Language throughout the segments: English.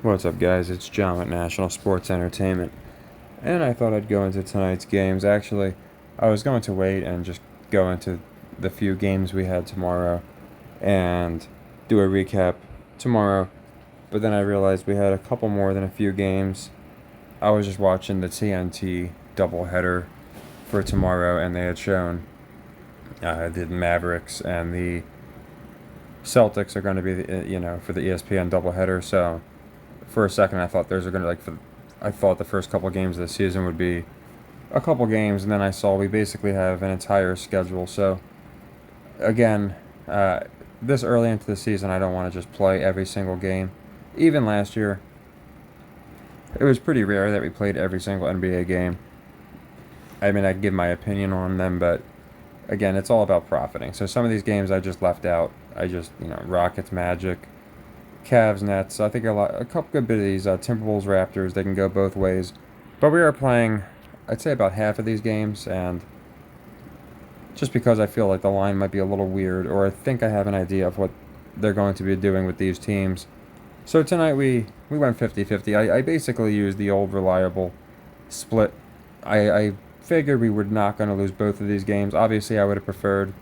What's up, guys? It's John with National Sports Entertainment, and I thought I'd go into tonight's games. Actually, I was going to wait and just go into the few games we had tomorrow and do a recap tomorrow, but then I realized we had a couple more than a few games. I was just watching the TNT doubleheader for tomorrow, and they had shown the Mavericks and the Celtics are going to be, for the ESPN doubleheader, so for a second, I thought those are going to I thought the first couple games of the season would be a couple games, and then I saw we basically have an entire schedule. So again, this early into the season, I don't want to just play every single game. Even last year, it was pretty rare that we played every single NBA game. I mean, I'd give my opinion on them, but again, it's all about profiting. So some of these games I just left out. I just, Rockets, Magic, Cavs, Nets. I think a couple good bit of these Timberwolves, Raptors. They can go both ways, but we are playing, I'd say, about half of these games, and just because I feel like the line might be a little weird, or I think I have an idea of what they're going to be doing with these teams. So tonight we went 50-50. I basically used the old reliable split. I figured we were not going to lose both of these games. Obviously, I would have preferred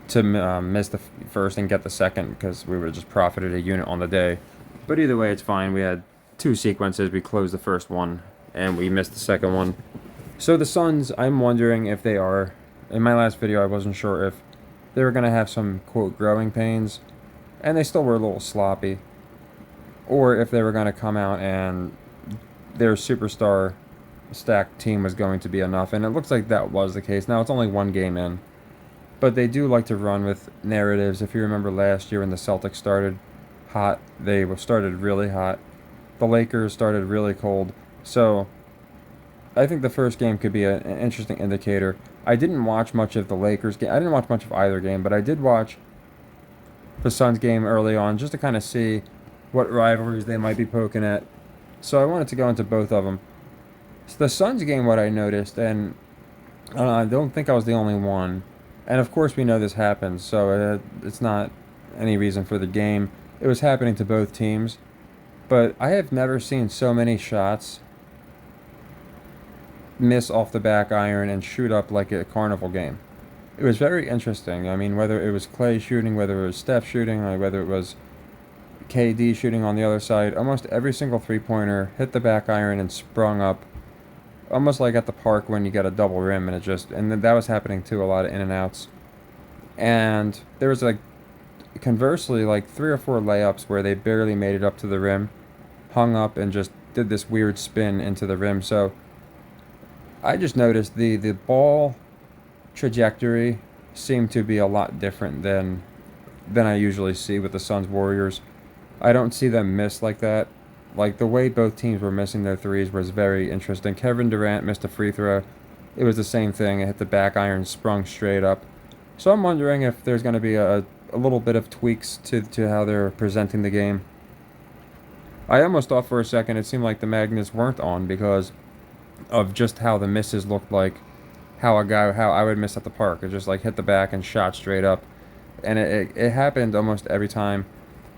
to miss the first and get the second because we would have just profited a unit on the day. But either way, it's fine. We had two sequences. We closed the first one and we missed the second one. So the Suns, I'm wondering if they are. In my last video, I wasn't sure if they were going to have some, quote, growing pains, and they still were a little sloppy, or if they were going to come out and their superstar stacked team was going to be enough. And it looks like that was the case. Now, it's only one game in, but they do like to run with narratives. If you remember last year when the Celtics started hot, they started really hot. The Lakers started really cold. So I think the first game could be an interesting indicator. I didn't watch much of the Lakers game. I didn't watch much of either game, but I did watch the Suns game early on just to kind of see what rivalries they might be poking at. So I wanted to go into both of them. So the Suns game, what I noticed, and I don't think I was the only one, and of course we know this happens, so it's not any reason for the game. It was happening to both teams, but I have never seen so many shots miss off the back iron and shoot up like a carnival game. It was very interesting. I mean, whether it was Clay shooting, whether it was Steph shooting, or whether it was KD shooting on the other side, almost every single three-pointer hit the back iron and sprung up, almost like at the park when you get a double rim, and that was happening too, a lot of in and outs. And there was conversely, like 3 or 4 layups where they barely made it up to the rim, hung up and just did this weird spin into the rim. So I just noticed the ball trajectory seemed to be a lot different than I usually see with the Suns Warriors. I don't see them miss like that. Like the way both teams were missing their threes was very interesting. Kevin Durant missed a free throw. It was the same thing. It hit the back iron, sprung straight up. So I'm wondering if there's going to be a little bit of tweaks to how they're presenting the game. I almost thought for a second it seemed like the magnets weren't on because of just how the misses looked like, how I would miss at the park. It just like hit the back and shot straight up, and it happened almost every time.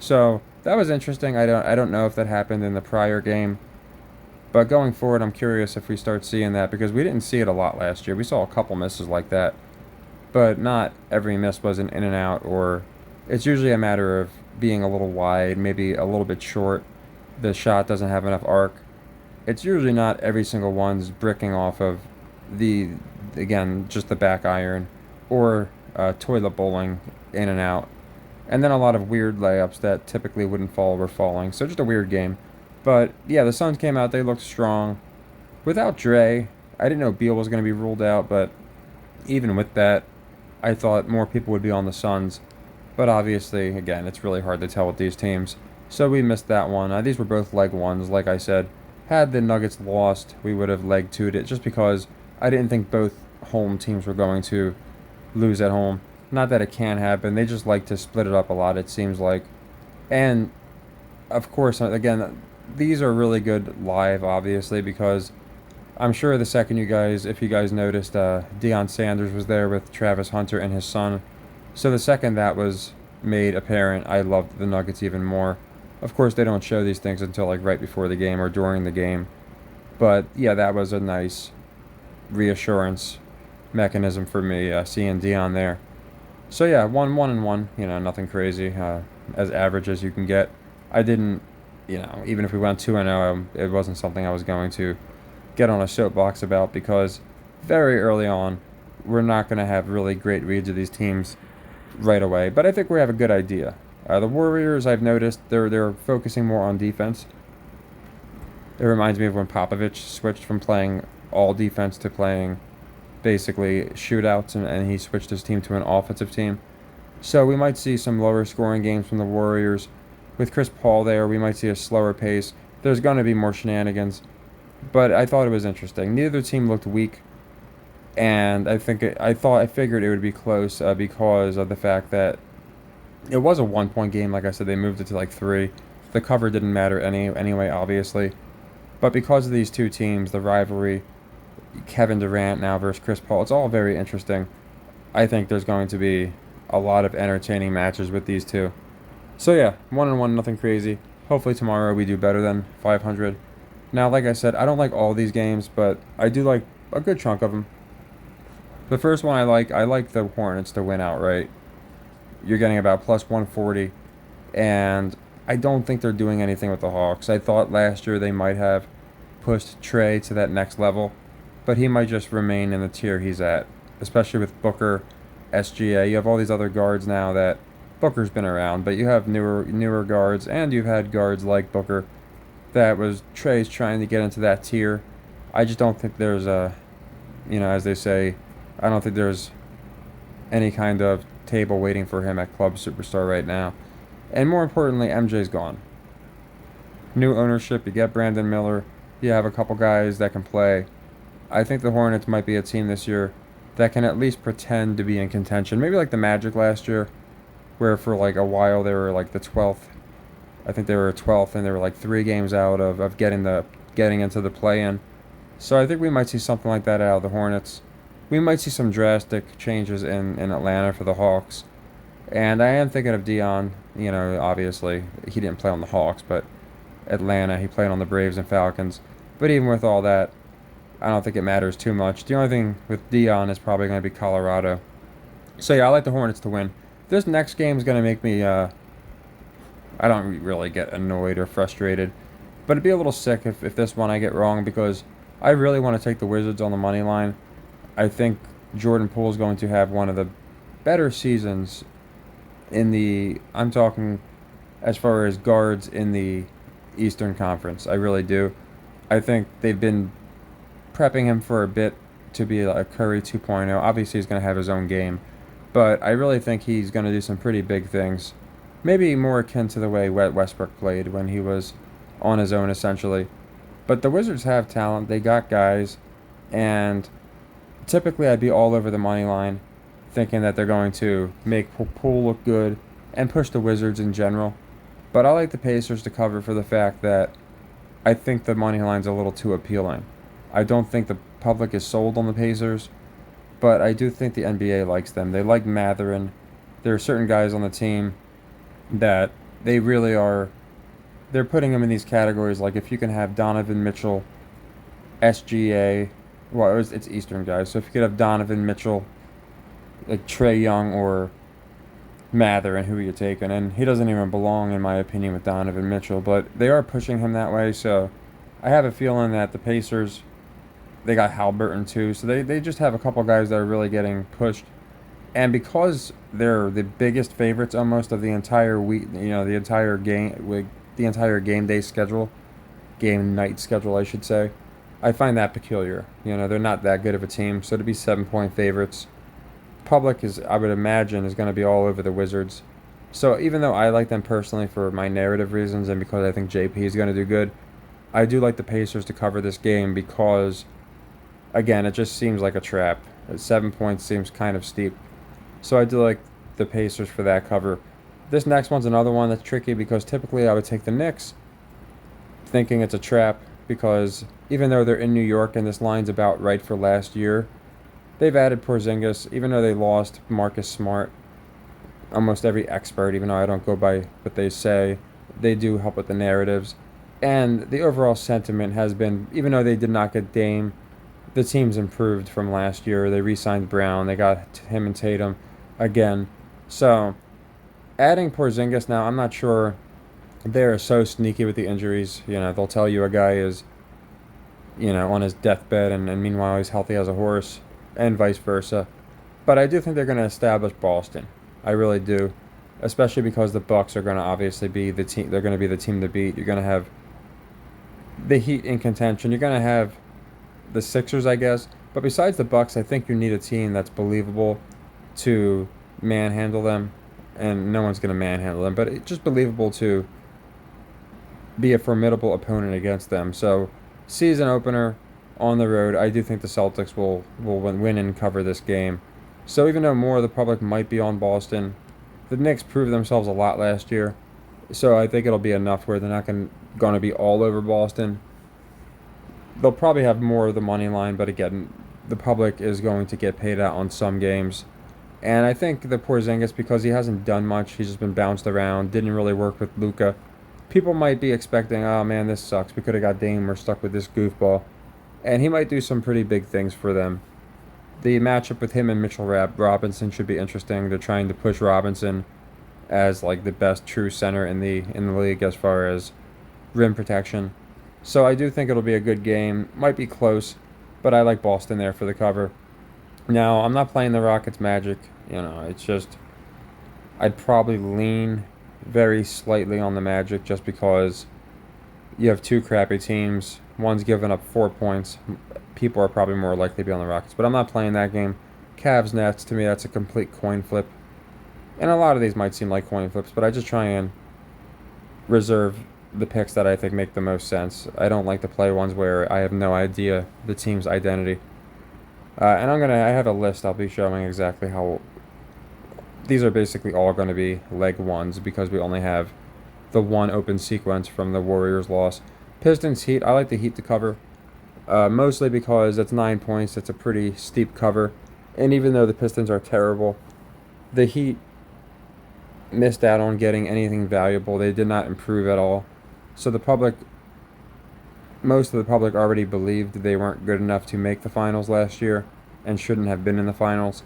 So that was interesting. I don't know if that happened in the prior game, but going forward, I'm curious if we start seeing that because we didn't see it a lot last year. We saw a couple misses like that, but not every miss was an in and out, or it's usually a matter of being a little wide, maybe a little bit short. The shot doesn't have enough arc. It's usually not every single one's bricking off of just the back iron or toilet bowling in and out. And then a lot of weird layups that typically wouldn't fall were falling. So just a weird game. But yeah, the Suns came out. They looked strong. Without Dre, I didn't know Beal was going to be ruled out, but even with that, I thought more people would be on the Suns. But obviously, again, it's really hard to tell with these teams. So we missed that one. These were both leg ones, like I said. Had the Nuggets lost, we would have leg two'd it just because I didn't think both home teams were going to lose at home. Not that it can happen. They just like to split it up a lot, it seems like. And, of course, again, these are really good live, obviously, because I'm sure the second if you guys noticed, Deion Sanders was there with Travis Hunter and his son. So the second that was made apparent, I loved the Nuggets even more. Of course, they don't show these things until like right before the game or during the game. But yeah, that was a nice reassurance mechanism for me seeing Dion there. So yeah, 1-1-1. Nothing crazy. As average as you can get. I didn't, even if we went 2-0, it wasn't something I was going to get on a soapbox about because very early on, we're not going to have really great reads of these teams right away. But I think we have a good idea. The Warriors, I've noticed, they're focusing more on defense. It reminds me of when Popovich switched from playing all defense to playing basically shootouts, and he switched his team to an offensive team. So we might see some lower scoring games from the Warriors. With Chris Paul there, we might see a slower pace. There's going to be more shenanigans. But I thought it was interesting. Neither team looked weak, and I figured it would be close because of the fact that it was a 1 point game. Like I said, they moved it to like 3. The cover didn't matter anyway, obviously. But because of these two teams, the rivalry, Kevin Durant now versus Chris Paul, it's all very interesting. I think there's going to be a lot of entertaining matches with these two. So yeah, 1-1, nothing crazy. Hopefully tomorrow we do better than 500. Now, like I said, I don't like all these games, but I do like a good chunk of them. The first one I like the Hornets to win outright. You're getting about plus 140, and I don't think they're doing anything with the Hawks. I thought last year they might have pushed Trey to that next level, but he might just remain in the tier he's at, especially with Booker, SGA. You have all these other guards now that Booker's been around, but you have newer guards, and you've had guards like Booker that was Trey's trying to get into that tier. I just don't think there's as they say, I don't think there's any kind of table waiting for him at club superstar right now. And more importantly, MJ's gone. New ownership, you get Brandon Miller, you have a couple guys that can play. I think the Hornets might be a team this year that can at least pretend to be in contention. Maybe like the Magic last year, where for like a while they were like the 12th. I think they were 12th, and they were like 3 games out of getting into the play-in. So I think we might see something like that out of the Hornets. We might see some drastic changes in Atlanta for the Hawks. And I am thinking of Dion. Obviously, he didn't play on the Hawks, but Atlanta, he played on the Braves and Falcons. But even with all that, I don't think it matters too much. The only thing with Dion is probably going to be Colorado. So yeah, I like the Hornets to win. This next game is going to make me, I don't really get annoyed or frustrated, but it'd be a little sick if this one I get wrong, because I really want to take the Wizards on the money line. I think Jordan Poole is going to have one of the better seasons I'm talking as far as guards in the Eastern Conference. I really do. I think they've been prepping him for a bit to be a Curry 2.0. Obviously, he's going to have his own game, but I really think he's going to do some pretty big things. Maybe more akin to the way Westbrook played when he was on his own, essentially. But the Wizards have talent. They got guys, and typically I'd be all over the money line, thinking that they're going to make Poole look good and push the Wizards in general. But I like the Pacers to cover for the fact that I think the money line's a little too appealing. I don't think the public is sold on the Pacers, but I do think the NBA likes them. They like Matherin. There are certain guys on the team that they really are. They're putting them in these categories. Like if you can have Donovan Mitchell, SGA, well, it's Eastern guys. So if you could have Donovan Mitchell, like Trae Young or Matherin, who are you taking? And he doesn't even belong, in my opinion, with Donovan Mitchell, but they are pushing him that way. So I have a feeling that the Pacers, they got Halliburton too, so they just have a couple guys that are really getting pushed. And because they're the biggest favorites almost of the entire week, the entire game day schedule, game night schedule, I should say, I find that peculiar. They're not that good of a team, so to be 7-point favorites, public I would imagine, is going to be all over the Wizards. So even though I like them personally for my narrative reasons and because I think JP is going to do good, I do like the Pacers to cover this game because, again, it just seems like a trap. 7 points seems kind of steep. So I do like the Pacers for that cover. This next one's another one that's tricky because typically I would take the Knicks, thinking it's a trap because even though they're in New York and this line's about right for last year, they've added Porzingis, even though they lost Marcus Smart. Almost every expert, even though I don't go by what they say, They do help with the narratives. And the overall sentiment has been, even though they did not get Dame, the team's improved from last year. They re signed Brown, they got him and Tatum again. So, adding Porzingis now, I'm not sure. They're so sneaky with the injuries. They'll tell you a guy is, on his deathbed, and meanwhile he's healthy as a horse, and vice versa. But I do think they're going to establish Boston. I really do, especially because the Bucks are going to obviously be the team. They're going to be the team to beat. You're going to have the Heat in contention. You're going to have the Sixers, I guess. But besides the Bucks, I think you need a team that's believable to manhandle them, and no one's going to manhandle them, but it's just believable to be a formidable opponent against them. So, season opener on the road, I do think the Celtics will win and cover this game. So even though more of the public might be on Boston, the Knicks proved themselves a lot last year. So I think it'll be enough where they're not going to be all over Boston. They'll probably have more of the money line, but again, the public is going to get paid out on some games. And I think the Porzingis, because he hasn't done much, he's just been bounced around, didn't really work with Luka. People might be expecting, oh man, this sucks. We could have got Dame. We're stuck with this goofball. And he might do some pretty big things for them. The matchup with him and Mitchell Robinson should be interesting. They're trying to push Robinson as like the best true center in the league as far as rim protection. So I do think it'll be a good game. Might be close, but I like Boston there for the cover. Now, I'm not playing the Rockets Magic. It's just I'd probably lean very slightly on the Magic just because you have two crappy teams. One's giving up 4 points. People are probably more likely to be on the Rockets, but I'm not playing that game. Cavs Nets, to me, that's a complete coin flip. And a lot of these might seem like coin flips, but I just try and reserve the picks that I think make the most sense. I don't like to play ones where I have no idea the team's identity. And I have a list I'll be showing exactly how. These are basically all going to be leg ones because we only have the one open sequence from the Warriors loss. Pistons Heat, I like the Heat to cover. Mostly because it's 9 points. It's a pretty steep cover. And even though the Pistons are terrible, the Heat missed out on getting anything valuable. They did not improve at all. So most of the public already believed they weren't good enough to make the finals last year and shouldn't have been in the finals.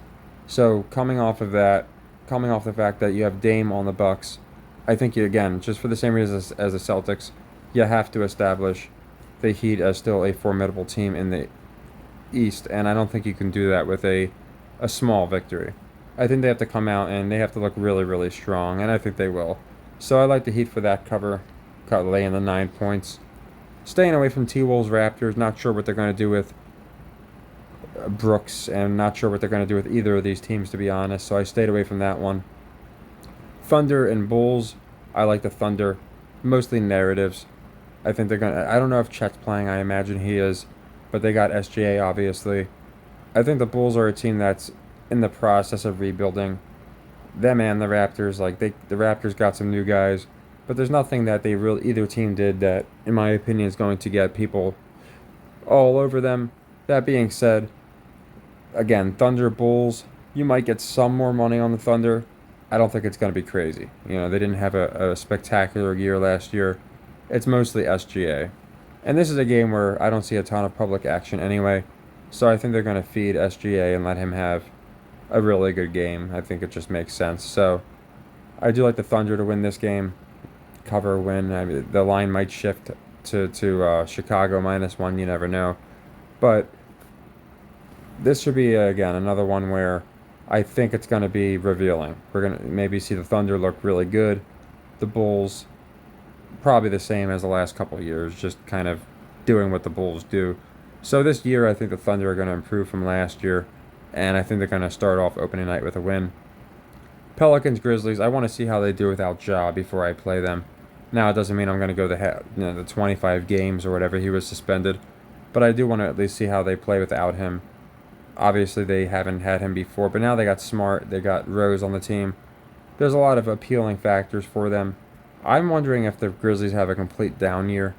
So coming off the fact that you have Dame on the Bucks, I think again, just for the same reason as the Celtics, you have to establish the Heat as still a formidable team in the East, and I don't think you can do that with a small victory. I think they have to come out and they have to look really, really strong, and I think they will. So I like the Heat for that cover, laying the 9 points. Staying away from T-Wolves Raptors, not sure what they're going to do with Brooks, and not sure what they're going to do with either of these teams, to be honest, so I stayed away from that one. Thunder and Bulls, I like the Thunder, mostly narratives. I think they're going to, I don't know if Chet's playing, I imagine he is, but they got SGA, obviously. I think the Bulls are a team that's in the process of rebuilding. Them and the Raptors, the Raptors got some new guys, but there's nothing that either team did that, in my opinion, is going to get people all over them. That being said, again, Thunder Bulls, you might get some more money on the Thunder. I don't think it's going to be crazy. They didn't have a spectacular year last year. It's mostly SGA. And this is a game where I don't see a ton of public action anyway, so I think they're going to feed SGA and let him have a really good game. I think it just makes sense. So I do like the Thunder to win this game. Cover, win. I mean, the line might shift to Chicago -1. You never know. But this should be, again, another one where I think it's going to be revealing. We're going to maybe see the Thunder look really good. The Bulls, probably the same as the last couple of years, just kind of doing what the Bulls do. So this year, I think the Thunder are going to improve from last year, and I think they're going to start off opening night with a win. Pelicans, Grizzlies, I want to see how they do without Ja before I play them. Now, it doesn't mean I'm going to go the 25 games or whatever he was suspended, but I do want to at least see how they play without him. Obviously, they haven't had him before, but now they got Smart, they got Rose on the team. There's a lot of appealing factors for them. I'm wondering if the Grizzlies have a complete down year.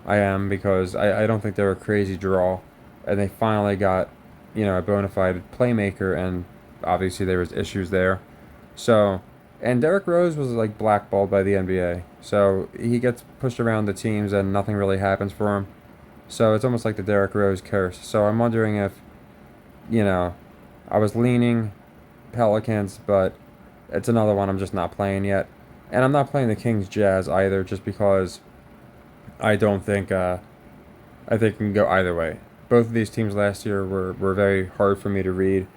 I am, because I don't think they're a crazy draw, and they finally got, a bona fide playmaker, and obviously there was issues there. So And Derrick Rose was like blackballed by the NBA, so he gets pushed around the teams and nothing really happens for him. So it's almost like the Derrick Rose curse. So I'm wondering if, you know, I was leaning Pelicans, but it's another one I'm just not playing yet. And I'm not playing the Kings Jazz either, just because I don't think I think it can go either way. Both of these teams last year were very hard for me to read.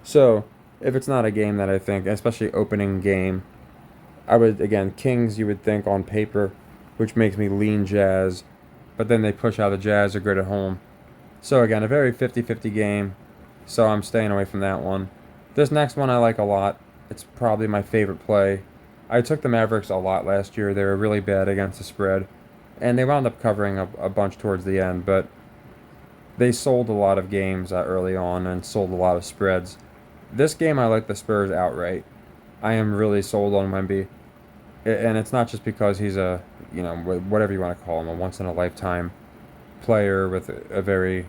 So if it's not a game that I think, especially opening game, I would, again, Kings you would think on paper, which makes me lean Jazz, but then they push out the Jazz are good at home. So again, a very 50-50 game. So I'm staying away from that one. This next one I like a lot. It's probably my favorite play. I took the Mavericks a lot last year. They were really bad against the spread, and they wound up covering a bunch towards the end, but they sold a lot of games early on and sold a lot of spreads. This game I like the Spurs outright. I am really sold on Wemby, and it's not just because he's a, whatever you want to call him, a once in a lifetime player with a very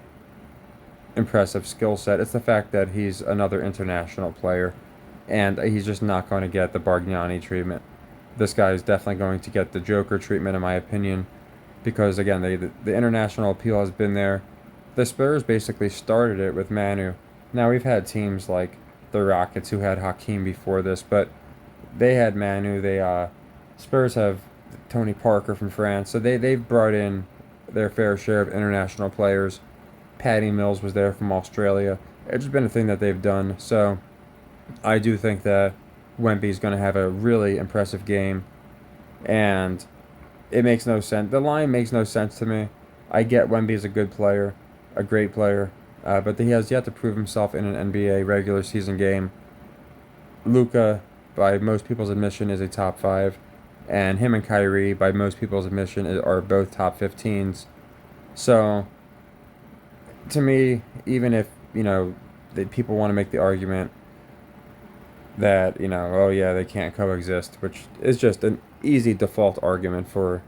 impressive skill set. It's the fact that he's another international player, and he's just not going to get the Bargnani treatment. This guy is definitely going to get the Joker treatment, in my opinion, because again, the international appeal has been there. The Spurs basically started it with Manu. Now we've had teams like the Rockets who had Hakeem before this, but they had Manu. Spurs have Tony Parker from France, so they've brought in their fair share of international players. Patty Mills was there from Australia. It's just been a thing that they've done. So I do think that Wemby's going to have a really impressive game, and it makes no sense. The line makes no sense to me. I get Wemby's a good player, a great player, but he has yet to prove himself in an NBA regular season game. Luka, by most people's admission, is a top 5, and him and Kyrie, by most people's admission, are both top 15s. So, to me, even if, people want to make the argument that, oh yeah, they can't coexist, which is just an easy default argument for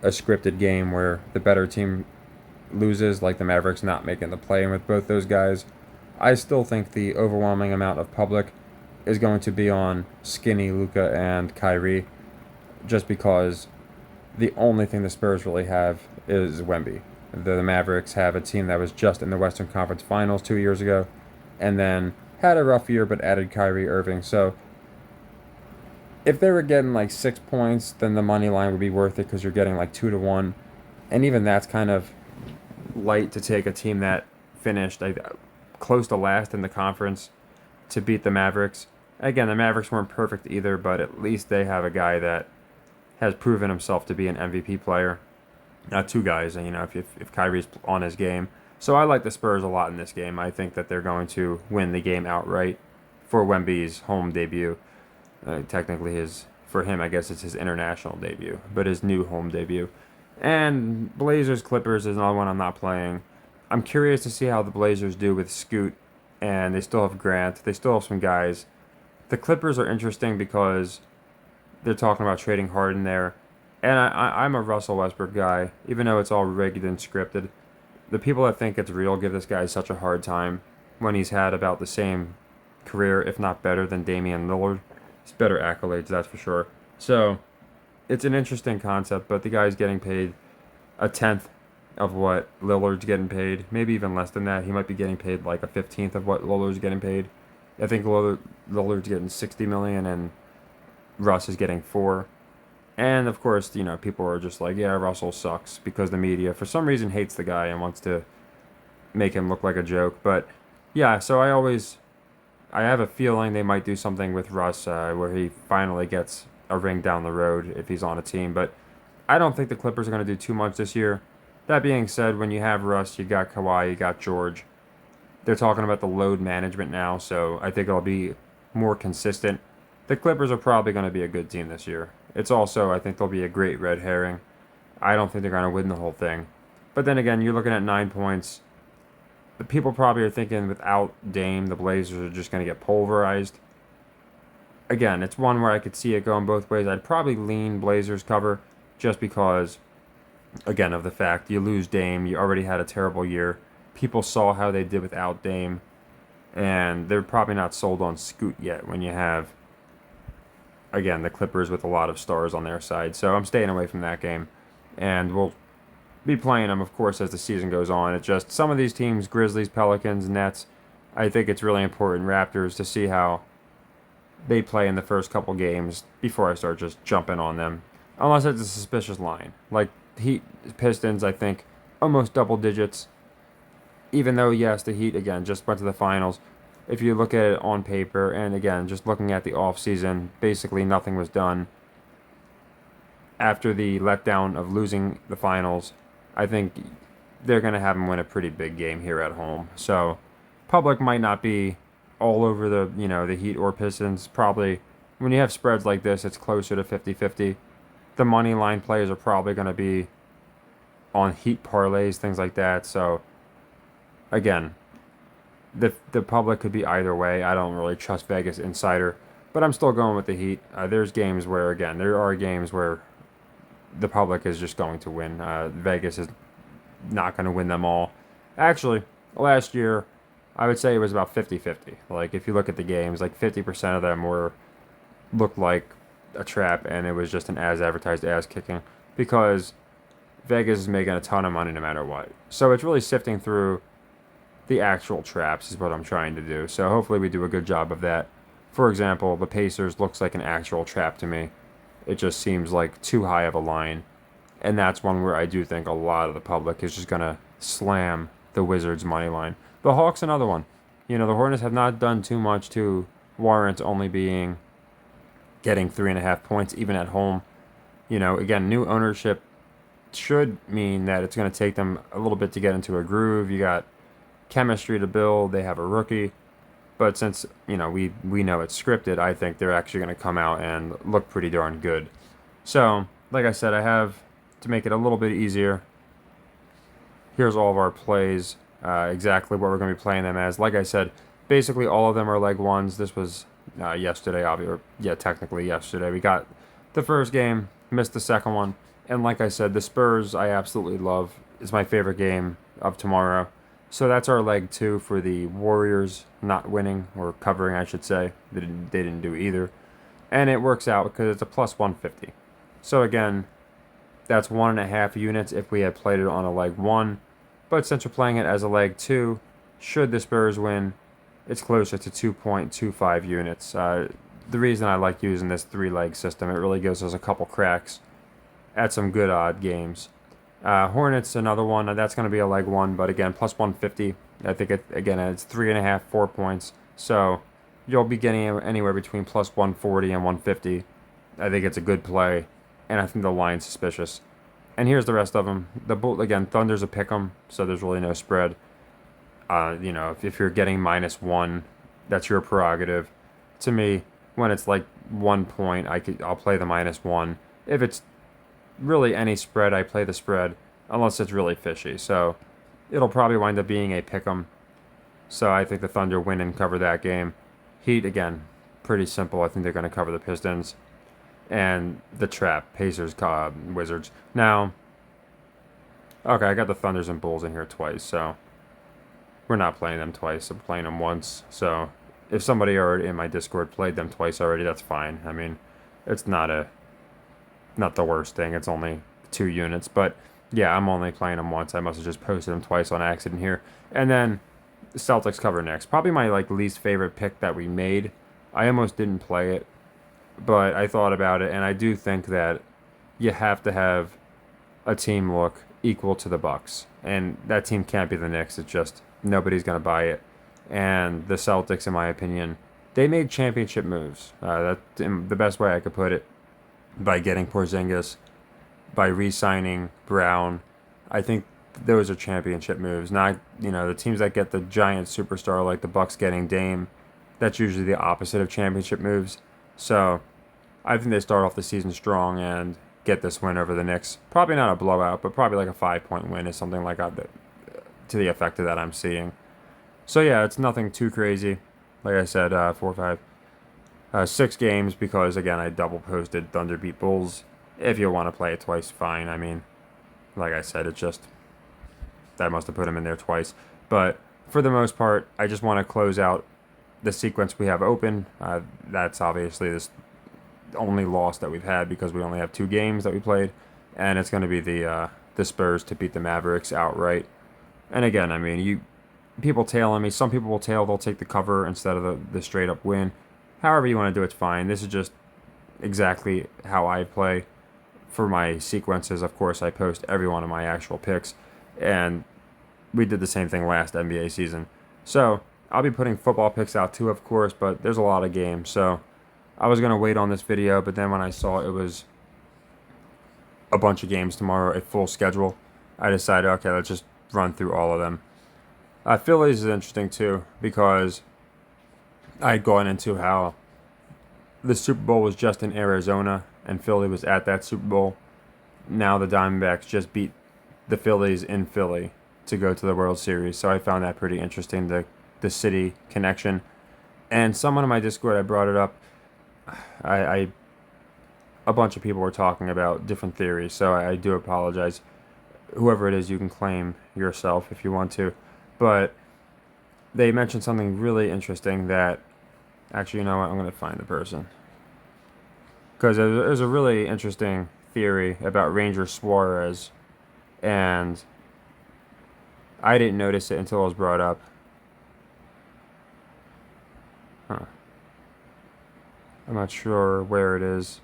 a scripted game where the better team loses, like the Mavericks not making the play in with both those guys. I still think the overwhelming amount of public is going to be on skinny Luka and Kyrie, just because the only thing the Spurs really have is Wemby. The Mavericks have a team that was just in the Western Conference Finals 2 years ago, and then had a rough year but added Kyrie Irving. So if they were getting like 6 points, then the money line would be worth it because you're getting like 2-1, and even that's kind of light to take a team that finished close to last in the conference to beat the Mavericks. Again, the Mavericks weren't perfect either, but at least they have a guy that has proven himself to be an MVP player. Two guys, and if Kyrie's on his game. So I like the Spurs a lot in this game. I think that they're going to win the game outright for Wemby's home debut. Technically for him, I guess it's his international debut, but his new home debut. And Blazers Clippers is another one I'm not playing. I'm curious to see how the Blazers do with Scoot, and they still have Grant. They still have some guys. The Clippers are interesting because they're talking about trading Harden there. And I'm a Russell Westbrook guy, even though it's all rigged and scripted. The people that think it's real give this guy such a hard time when he's had about the same career, if not better, than Damian Lillard. It's better accolades, that's for sure. So it's an interesting concept, but the guy's getting paid a tenth of what Lillard's getting paid, maybe even less than that. He might be getting paid like a 15th of what Lillard's getting paid. I think Lillard's getting $60 million and Russ is getting $4 million. And of course, people are just like, yeah, Russell sucks, because the media for some reason hates the guy and wants to make him look like a joke. But yeah, so I have a feeling they might do something with Russ where he finally gets a ring down the road if he's on a team. But I don't think the Clippers are going to do too much this year. That being said, when you have Russ, you got Kawhi, you got George. They're talking about the load management now, so I think it'll be more consistent. The Clippers are probably going to be a good team this year. It's also, I think they'll be a great red herring. I don't think they're going to win the whole thing. But then again, you're looking at 9 points. The people probably are thinking without Dame, the Blazers are just going to get pulverized. Again, it's one where I could see it going both ways. I'd probably lean Blazers cover just because, again, of the fact you lose Dame, you already had a terrible year. People saw how they did without Dame, and they're probably not sold on Scoot yet when you have again, the Clippers with a lot of stars on their side. So I'm staying away from that game. And we'll be playing them, of course, as the season goes on. It's just some of these teams, Grizzlies, Pelicans, Nets, I think it's really important, Raptors, to see how they play in the first couple games before I start just jumping on them. Unless it's a suspicious line. Like Heat, Pistons, I think, almost double digits. Even though, yes, the Heat, again, just went to the finals. If you look at it on paper, and again, just looking at the offseason, basically nothing was done. After the letdown of losing the finals, I think they're going to have them win a pretty big game here at home. So, public might not be all over the Heat or Pistons. Probably, when you have spreads like this, it's closer to 50-50. The money line players are probably going to be on Heat parlays, things like that. So, again, the public could be either way. I don't really trust Vegas Insider, but I'm still going with the Heat. There are games where the public is just going to win. Vegas is not going to win them all. Actually, last year, I would say it was about 50-50. Like, if you look at the games, like 50% of them looked like a trap, and it was just an as-advertised ass-kicking because Vegas is making a ton of money no matter what. So it's really sifting through the actual traps is what I'm trying to do. So hopefully we do a good job of that. For example, the Pacers looks like an actual trap to me. It just seems like too high of a line. And that's one where I do think a lot of the public is just going to slam the Wizards' money line. The Hawks, another one. The Hornets have not done too much to warrant only getting 3.5 points, even at home. Again, new ownership should mean that it's going to take them a little bit to get into a groove. You got chemistry to build. They have a rookie. But since, we know it's scripted, I think they're actually going to come out and look pretty darn good. So, like I said, I have, to make it a little bit easier, here's all of our plays, exactly what we're going to be playing them as. Like I said, basically all of them are leg ones. This was yesterday, technically yesterday. We got the first game, missed the second one. And like I said, the Spurs I absolutely love. It's my favorite game of tomorrow. So that's our leg 2 for the Warriors not winning, or covering, I should say. They didn't do either. And it works out because it's a plus 150. So again, that's 1.5 units if we had played it on a leg 1. But since we're playing it as a leg 2, should the Spurs win, it's closer to 2.25 units. The reason I like using this 3-leg system, it really gives us a couple cracks at some good odd games. Hornets, another one. That's going to be a leg 1, but again, plus 150. I think, it's 3.5, 4 points. So you'll be getting anywhere between plus 140 and 150. I think it's a good play, and I think the line's suspicious. And here's the rest of them. Again, Thunder's a pick 'em, so there's really no spread. If you're getting -1, that's your prerogative. To me, when it's like 1 point, I'll play the -1. If it's really any spread, I play the spread, unless it's really fishy. So it'll probably wind up being a pick 'em. So I think the Thunder win and cover that game. Heat, again, pretty simple. I think they're going to cover the Pistons. And the trap, Pacers, Wizards. Now, okay, I got the Thunders and Bulls in here twice, so we're not playing them twice. I'm playing them once. So if somebody already in my Discord played them twice already, that's fine. I mean, it's not the worst thing. It's only 2 units. But yeah, I'm only playing them once. I must have just posted them twice on accident here. And then the Celtics cover next. Probably my least favorite pick that we made. I almost didn't play it, but I thought about it, and I do think that you have to have a team look equal to the Bucks. And that team can't be the Knicks. It's just nobody's going to buy it. And the Celtics, in my opinion, they made championship moves. That's the best way I could put it. By getting Porzingis, by re-signing Brown. I think those are championship moves. Not, the teams that get the giant superstar like the Bucks getting Dame, that's usually the opposite of championship moves. So I think they start off the season strong and get this win over the Knicks. Probably not a blowout, but probably like a 5-point win is something like that, to the effect of that I'm seeing. So yeah, it's nothing too crazy. Like I said, 6 games because, again, I double posted Thunder beat Bulls. If you want to play it twice, fine. I mean, like I said, it's just, I must have put them in there twice. But for the most part, I just want to close out the sequence we have open. That's obviously only loss that we've had because we only have 2 games that we played, and it's going to be the Spurs to beat the Mavericks outright. And again, I mean, people tailing me. Some people will tail; they'll take the cover instead of the straight up win. However you want to do it's fine. This is just exactly how I play. For my sequences, of course, I post every one of my actual picks, and we did the same thing last NBA season. So I'll be putting football picks out too, of course, but there's a lot of games. So I was going to wait on this video, but then when I saw it was a bunch of games tomorrow, a full schedule, I decided, okay, let's just run through all of them. Phillies is interesting too, because I had gone into how the Super Bowl was just in Arizona, and Philly was at that Super Bowl. Now the Diamondbacks just beat the Phillies in Philly to go to the World Series, so I found that pretty interesting, the city connection. And someone in my Discord, I brought it up. A bunch of people were talking about different theories, so I do apologize. Whoever it is, you can claim yourself if you want to. But they mentioned something really interesting that, actually, you know what, I'm going to find the person. Because there's a really interesting theory about Ranger Suarez, and I didn't notice it until it was brought up. I'm not sure where it is.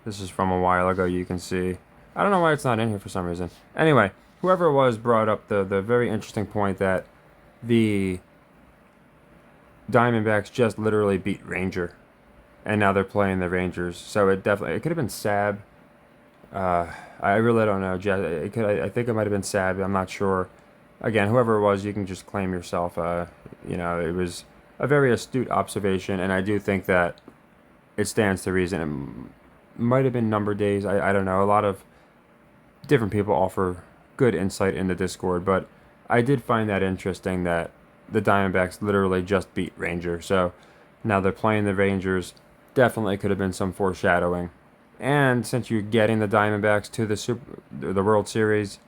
This is from a while ago, you can see. I don't know why it's not in here for some reason. Anyway, whoever it was brought up the very interesting point that the Diamondbacks just literally beat Ranger, and now they're playing the Rangers. So it could have been Sab. I really don't know. I think it might have been Sab. I'm not sure. Again, whoever it was, you can just claim yourself. It was a very astute observation, and I do think that it stands to reason. It might have been number days. I don't know. A lot of different people offer good insight in the Discord, but I did find that interesting that the Diamondbacks literally just beat Ranger. So now they're playing the Rangers. Definitely could have been some foreshadowing. And since you're getting the Diamondbacks to the World Series,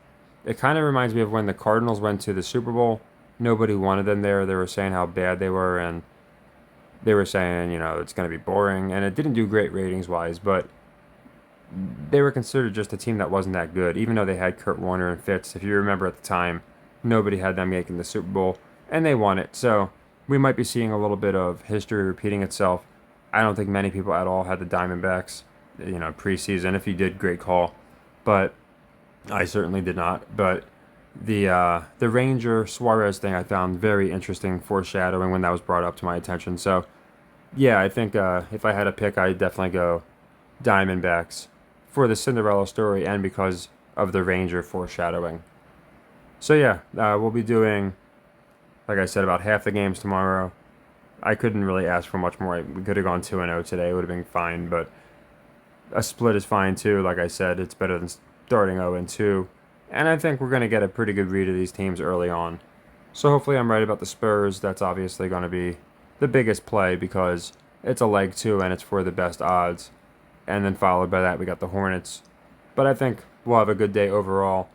it kind of reminds me of when the Cardinals went to the Super Bowl. Nobody wanted them there. They were saying how bad they were, and they were saying, it's going to be boring. And it didn't do great ratings-wise, but they were considered just a team that wasn't that good, even though they had Kurt Warner and Fitz. If you remember at the time, nobody had them making the Super Bowl, and they won it. So we might be seeing a little bit of history repeating itself. I don't think many people at all had the Diamondbacks, preseason. If you did, great call. But I certainly did not. But the Ranger Suarez thing I found very interesting, foreshadowing when that was brought up to my attention. So, yeah, I think if I had a pick, I'd definitely go Diamondbacks for the Cinderella story and because of the Ranger foreshadowing. So, yeah, we'll be doing, like I said, about half the games tomorrow. I couldn't really ask for much more. We could have gone 2-0 today. It would have been fine, but a split is fine too. Like I said, it's better than starting 0-2. And I think we're going to get a pretty good read of these teams early on. So hopefully I'm right about the Spurs. That's obviously going to be the biggest play because it's a leg 2 and it's for the best odds. And then followed by that, we got the Hornets. But I think we'll have a good day overall.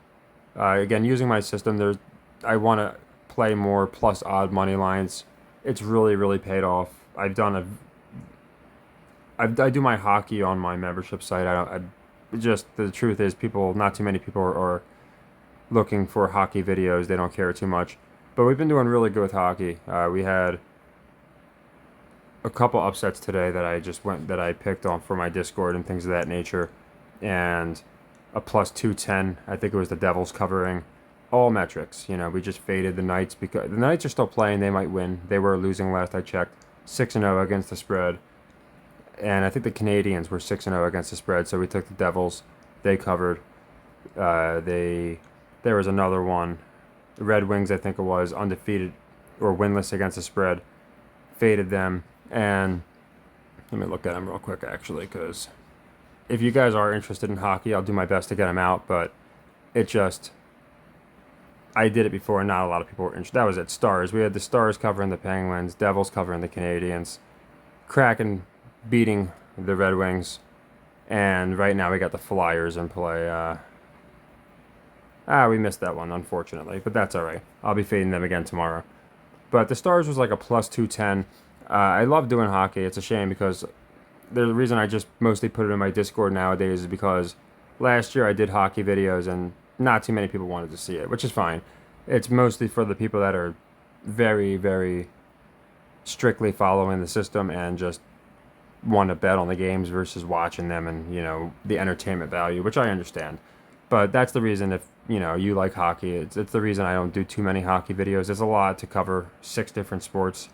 Again, using my system, I want to play more plus odd money lines. It's really, really paid off. I do my hockey on my membership site. The truth is, not too many people are looking for hockey videos. They don't care too much. But we've been doing really good with hockey. We had a couple upsets today that I picked on for my Discord and things of that nature. And a plus 210, I think it was the Devils covering all metrics. We just faded the Knights because the Knights are still playing. They might win. They were losing last I checked. 6-0 against the spread. And I think the Canadians were 6-0 against the spread, so we took the Devils. They covered. There was another one. The Red Wings, I think it was, undefeated or winless against the spread. Faded them. And let me look at them real quick, actually, because if you guys are interested in hockey, I'll do my best to get them out, but I did it before, and not a lot of people were interested. That was at Stars. We had the Stars covering the Penguins, Devils covering the Canadians, Kraken beating the Red Wings, and right now we got the Flyers in play. We missed that one, unfortunately, but that's all right. I'll be fading them again tomorrow. But the Stars was like a plus 210. I love doing hockey. It's a shame because the reason I just mostly put it in my Discord nowadays is because last year I did hockey videos and not too many people wanted to see it, which is fine. It's mostly for the people that are very, very strictly following the system and just want to bet on the games versus watching them and, the entertainment value, which I understand. But that's the reason if, you like hockey, it's the reason I don't do too many hockey videos. There's a lot to cover, 6 different sports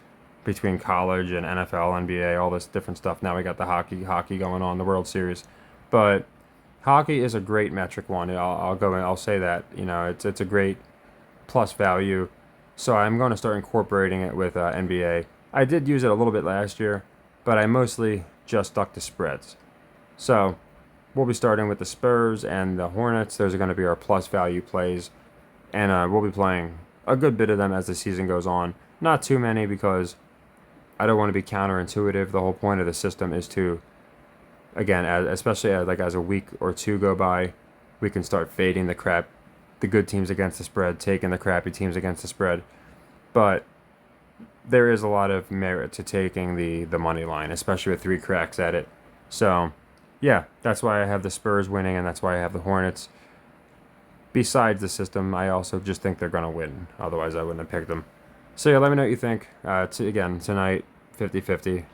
between college and NFL, NBA, all this different stuff. Now we got the hockey going on, the World Series. But hockey is a great metric one. I'll go and I'll say that. It's a great plus value. So I'm going to start incorporating it with NBA. I did use it a little bit last year, but I mostly just stuck to spreads. So we'll be starting with the Spurs and the Hornets. Those are going to be our plus value plays. And we'll be playing a good bit of them as the season goes on. Not too many because I don't want to be counterintuitive. The whole point of the system is to, again, especially as a week or two go by, we can start fading the good teams against the spread, taking the crappy teams against the spread. But there is a lot of merit to taking the money line, especially with 3 cracks at it. So, yeah, that's why I have the Spurs winning, and that's why I have the Hornets. Besides the system, I also just think they're going to win. Otherwise, I wouldn't have picked them. So, yeah, let me know what you think. Again, tonight, 50-50.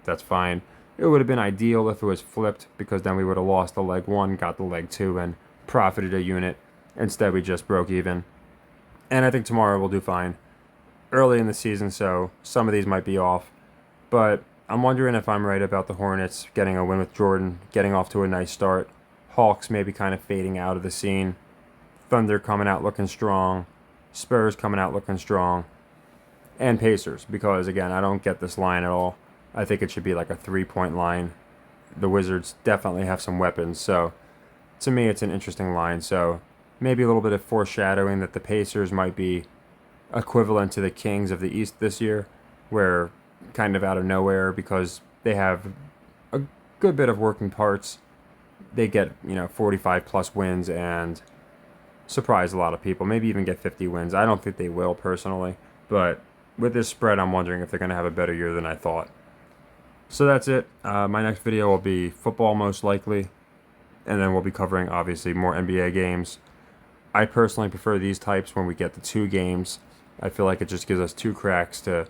That's fine. It would have been ideal if it was flipped, because then we would have lost the leg 1, got the leg 2, and profited a unit. Instead, we just broke even. And I think tomorrow we'll do fine. Early in the season, so some of these might be off. But I'm wondering if I'm right about the Hornets getting a win with Jordan, getting off to a nice start. Hawks maybe kind of fading out of the scene. Thunder coming out looking strong. Spurs coming out looking strong. And Pacers, because again, I don't get this line at all. I think it should be like a 3-point line. The Wizards definitely have some weapons, so to me it's an interesting line. So maybe a little bit of foreshadowing that the Pacers might be equivalent to the Kings of the East this year, where kind of out of nowhere, because they have a good bit of working parts, they get 45 plus wins and surprise a lot of people, maybe even get 50 wins. I don't think they will personally, but with this spread I'm wondering if they're going to have a better year than I thought. So that's it. My next video will be football most likely, and then we'll be covering obviously more NBA games. I personally prefer these types when we get the 2 games. I feel like it just gives us 2 cracks to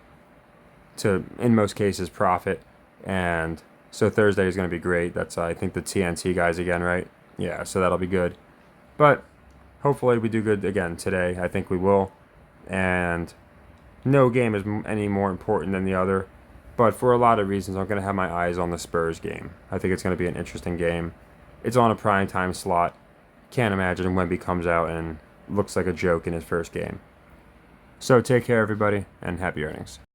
in most cases profit. And so Thursday is going to be great. That's I think the TNT guys again, right? Yeah, so that'll be good. But hopefully we do good again today. I think we will. And no game is any more important than the other. But for a lot of reasons, I'm going to have my eyes on the Spurs game. I think it's going to be an interesting game. It's on a prime time slot. Can't imagine Wemby comes out and looks like a joke in his first game. So take care, everybody, and happy earnings.